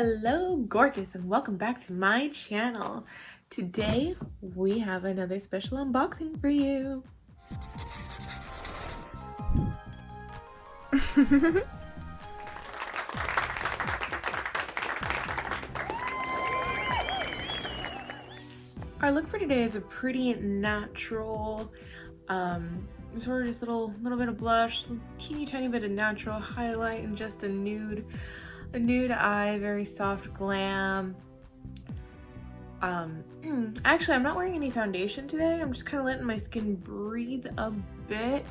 Hello gorgeous and welcome back to my channel. Today we have another special unboxing for you. Our look for today is a pretty natural, sort of just a little bit of blush, teeny tiny bit of natural highlight, and just a nude eye, very soft glam. Actually, I'm not wearing any foundation today. I'm just kind of letting my skin breathe a bit,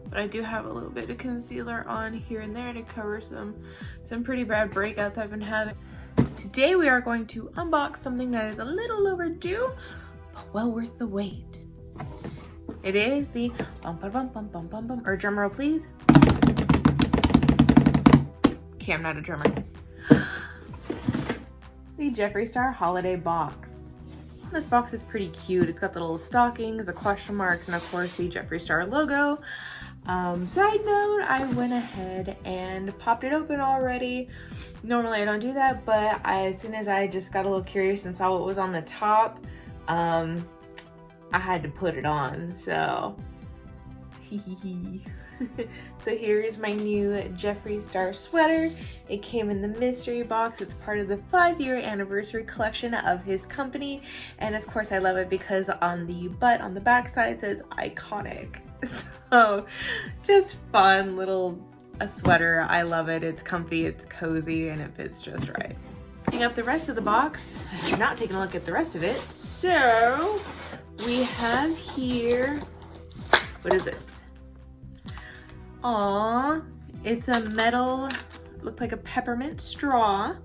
but I do have a little bit of concealer on here and there to cover some pretty bad breakouts I've been having. Today we are going to unbox something that is a little overdue, but well worth the wait. It is the or drum roll please. Okay, I'm not a drummer. The Jeffree Star holiday box. This box is pretty cute. It's got the little stockings, the question marks, and of course the Jeffree Star logo. Side note, I went ahead and popped it open already. Normally I don't do that, but as soon as I just got a little curious and saw what was on the top, I had to put it on, so so here is my new Jeffree Star sweater. It came in the mystery box. It's part of the 5-year anniversary collection of his company, and of course I love it because on the butt on the back side says iconic. So just fun little sweater. I love it. It's comfy, it's cozy, and it fits just right. Picking up the rest of the box, I'm not taking a look at the rest of it. So we have here, what is this? Aww, it's a metal, looks like a peppermint straw.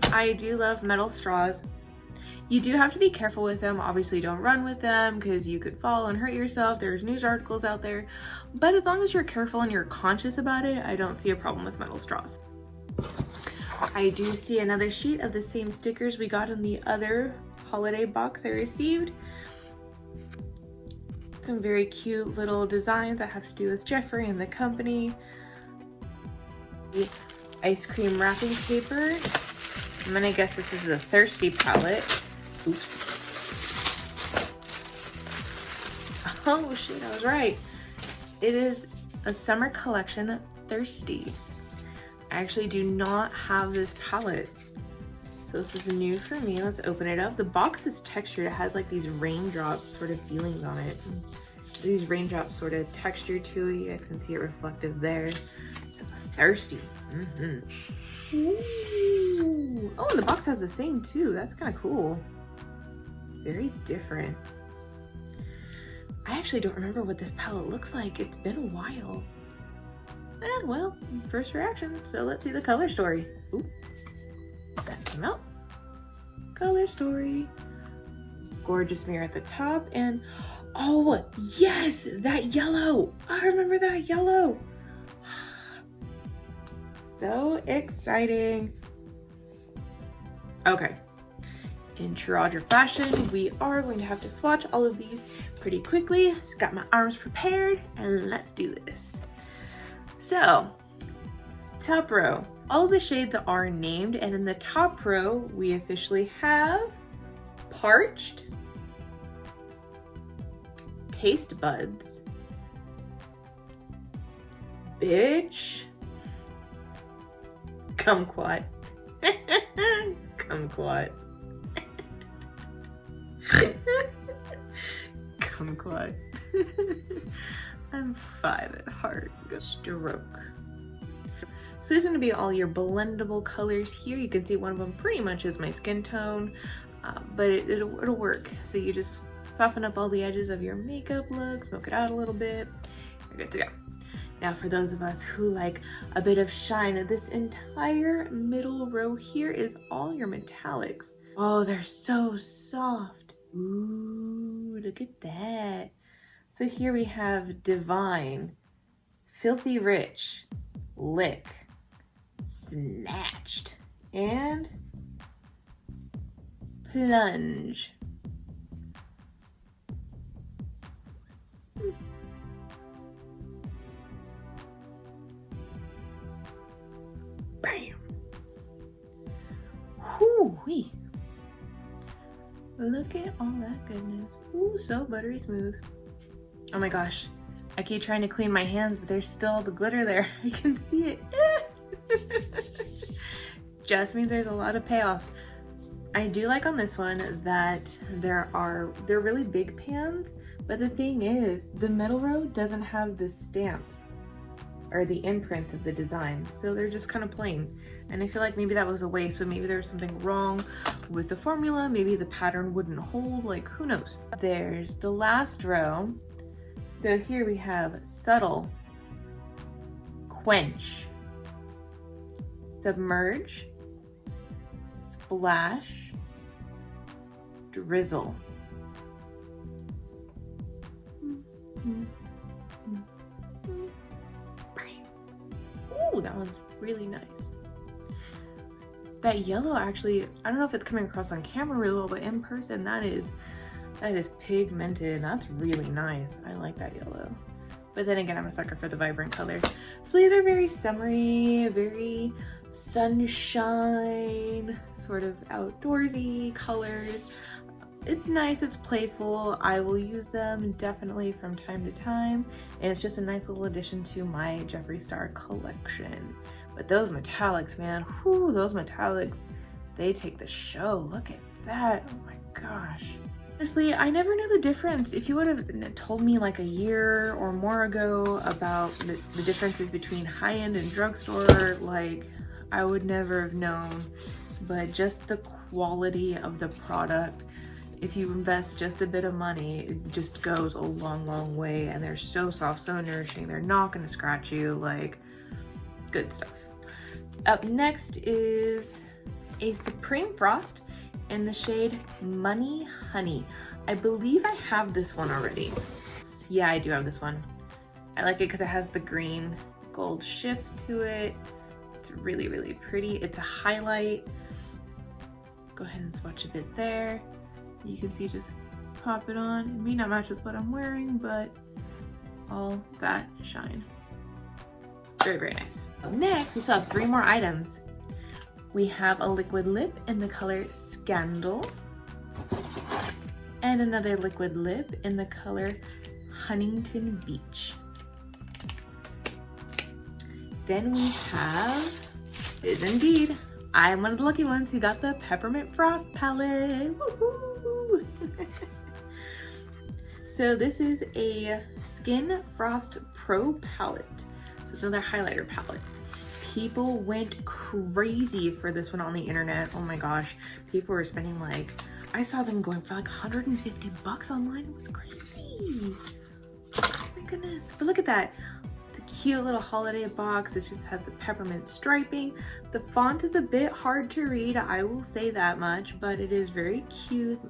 I do love metal straws. You do have to be careful with them. Obviously don't run with them because you could fall and hurt yourself. There's news articles out there, but as long as you're careful and you're conscious about it, I don't see a problem with metal straws. I do see another sheet of the same stickers we got in the other holiday box I received. Some very cute little designs that have to do with Jeffree and the company. The ice cream wrapping paper. I'm gonna guess this is the Thirsty palette. Oops. Oh shit, I was right. It is a summer collection, Thirsty. I actually do not have this palette, so this is new for me. Let's open it up. The box is textured. It has like these raindrop sort of feelings on it. These raindrops sort of texture to it. You guys can see it reflective there. So Thirsty. Ooh. Oh, and the box has the same too. That's kind of cool. Very different. I actually don't remember what this palette looks like. It's been a while. Well, first reaction. So let's see the color story. Ooh. That came out. Color story. Gorgeous mirror at the top, and oh yes, that yellow. I remember that yellow. So exciting. Okay, in true Audra fashion, we are going to have to swatch all of these pretty quickly. Just got my arms prepared, and let's do this. So, top row. All the shades are named, and in the top row, we officially have Parched, Taste Buds, Bitch, Kumquat, Kumquat, Kumquat. I'm 5 at heart. Stroke. So this is going to be all your blendable colors here. You can see one of them pretty much is my skin tone, but it'll work. So you just soften up all the edges of your makeup look, smoke it out a little bit, you're good to go. Now for those of us who like a bit of shine, this entire middle row here is all your metallics. Oh, they're so soft. Ooh, look at that. So here we have Divine, Filthy Rich, Lick, Snatched, and Plunge. Bam. Ooh wee. Look at all that goodness. Ooh, so buttery smooth. Oh my gosh. I keep trying to clean my hands, but there's still the glitter there. I can see it. Just means there's a lot of payoff. I do like on this one that they're really big pans, but the thing is, the middle row doesn't have the stamps or the imprint of the design, so they're just kind of plain. And I feel like maybe that was a waste, but maybe there was something wrong with the formula. Maybe the pattern wouldn't hold, like who knows. There's the last row. So here we have Subtle, Quench, Submerge, Splash, Drizzle. Ooh, that one's really nice. That yellow actually, I don't know if it's coming across on camera really well, but in person that is pigmented. That's really nice. I like that yellow. But then again, I'm a sucker for the vibrant colors. So these are very summery, very sunshine, sort of outdoorsy colors. It's nice, it's playful. I will use them definitely from time to time. And it's just a nice little addition to my Jeffree Star collection. But those metallics, man, whoo, those metallics, they take the show. Look at that, oh my gosh. Honestly, I never knew the difference. If you would have told me like a year or more ago about the differences between high-end and drugstore, like I would never have known. But just the quality of the product, if you invest just a bit of money, it just goes a long, long way. And they're so soft, so nourishing. They're not gonna scratch you, like good stuff. Up next is a Supreme Frost in the shade Money Honey. I believe I have this one already. Yeah, I do have this one. I like it because it has the green gold shift to it. It's really, really pretty. It's a highlight. Go ahead and swatch a bit there. You can see, just pop it on. It may not match with what I'm wearing, but all that shine. Very, very nice. Next, we still have 3 more items. We have a liquid lip in the color Scandal, and another liquid lip in the color Huntington Beach. Then we have, is indeed, I'm one of the lucky ones who got the Peppermint Frost Palette. Woohoo! So this is a Skin Frost Pro palette. So it's another highlighter palette. People went crazy for this one on the internet. Oh my gosh. People were spending like, I saw them going for like 150 bucks online. It was crazy. Oh my goodness. But look at that. The cute little holiday box. It just has the peppermint striping. The font is a bit hard to read, I will say that much, but it is very cute.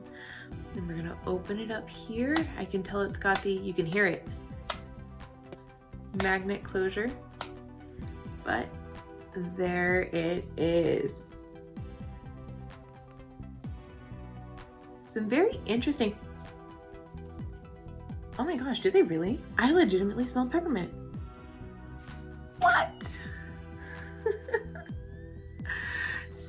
And we're gonna open it up here. I can tell it's got the, you can hear it, magnet closure, but there it is. Some very interesting. Oh my gosh, do they really? I legitimately smell peppermint. What?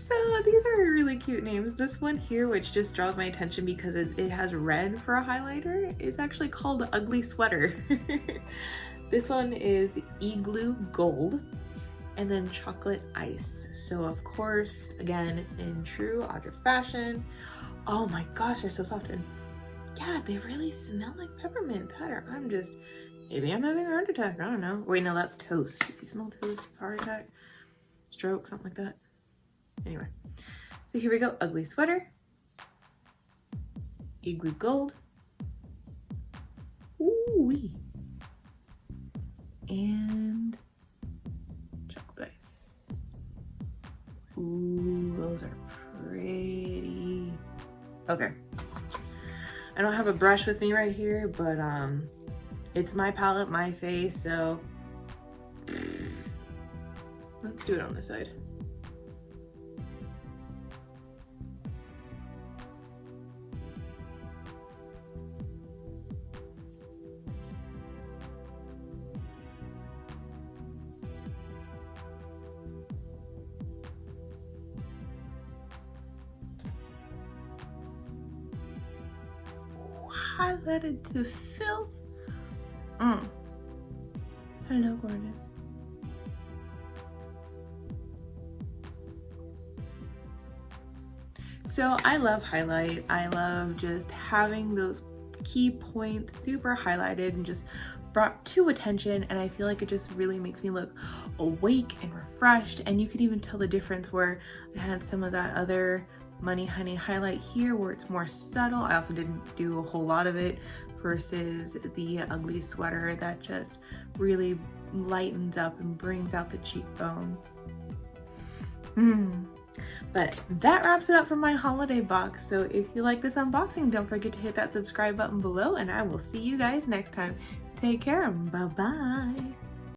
So these are really cute names. This one here, which just draws my attention because it has red for a highlighter, is actually called Ugly Sweater. This one is Igloo Gold, and then Chocolate Ice. So of course, again, in true Audra fashion. Oh my gosh, they're so soft. And yeah, they really smell like peppermint powder. I'm just, maybe I'm having a heart attack. I don't know. Wait, no, that's toast. If you smell toast, it's a heart attack, stroke, something like that. Anyway, so here we go. Ugly Sweater, Igloo Gold, ooh-wee, and Chocolate Ice. Ooh, those are pretty. Okay, I don't have a brush with me right here, but it's my palette, my face, so let's do it on this side. highlighted to filth. Hello, gorgeous. So I love highlight. I love just having those key points super highlighted and just brought to attention, and I feel like it just really makes me look awake and refreshed. And you could even tell the difference where I had some of that other Money Honey highlight here where it's more subtle. I also didn't do a whole lot of it versus the Ugly Sweater that just really lightens up and brings out the cheekbone. But that wraps it up for my holiday box. So if you like this unboxing, don't forget to hit that subscribe button below, and I will see you guys next time. Take care. Bye-bye.